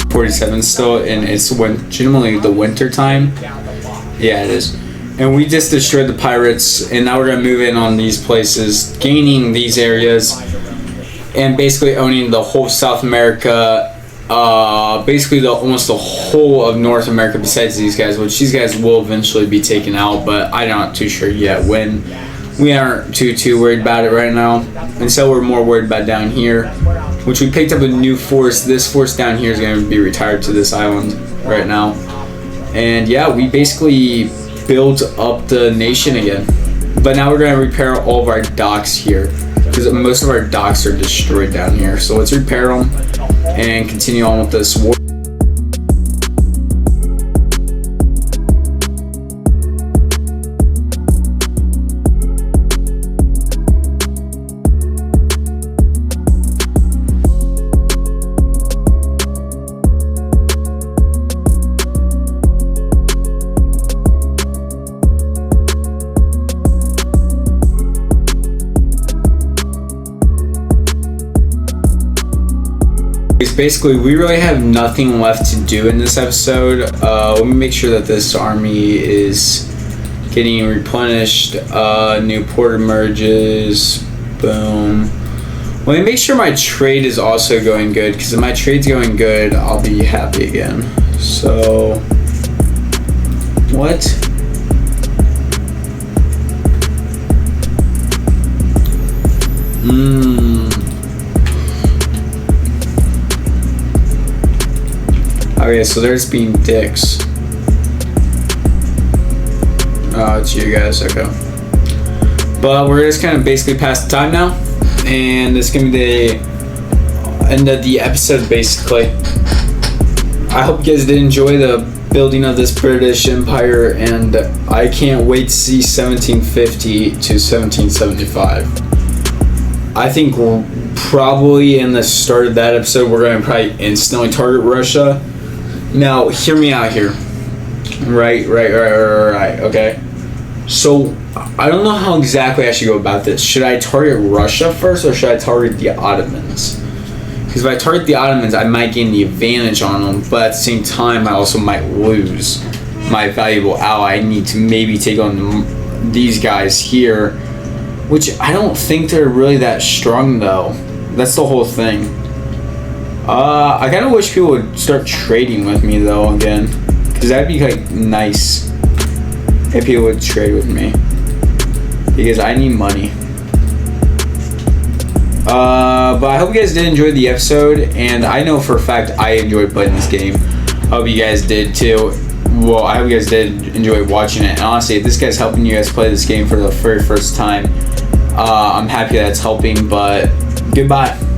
.47 still, and it's generally the winter time. Yeah, it is. And we just destroyed the pirates, and now we're gonna move in on these places, gaining these areas, and basically owning the whole South America, basically almost the whole of North America besides these guys, which these guys will eventually be taken out, but I'm not too sure yet when. We aren't too worried about it right now, and so we're more worried about down here, which we picked up a new force. This force down here is gonna be retired to this island right now. And yeah, we basically build up the nation again, but now we're going to repair all of our docks here, because most of our docks are destroyed down here. So let's repair them and continue on with this war. Basically, we really have nothing left to do in this episode. Let me make sure that this army is getting replenished. New port emerges. Boom. Let me make sure my trade is also going good, because if my trade's going good, I'll be happy again. So, what? Okay, so there's being dicks. Oh, it's you guys, okay. But we're just kind of basically past the time now, and it's gonna be the end of the episode basically. I hope you guys did enjoy the building of this British Empire, and I can't wait to see 1750 to 1775. I think probably in the start of that episode, we're gonna probably instantly target Russia. Now, hear me out here. Right, okay? So, I don't know how exactly I should go about this. Should I target Russia first, or should I target the Ottomans? Because if I target the Ottomans, I might gain the advantage on them, but at the same time, I also might lose my valuable ally. I need to maybe take on these guys here, which I don't think they're really that strong, though. That's the whole thing. I kind of wish people would start trading with me, though, again. Because that'd be, like, nice if people would trade with me. Because I need money. But I hope you guys did enjoy the episode. And I know for a fact I enjoyed playing this game. I hope you guys did, too. Well, I hope you guys did enjoy watching it. And honestly, if this guy's helping you guys play this game for the very first time, I'm happy that it's helping. But goodbye.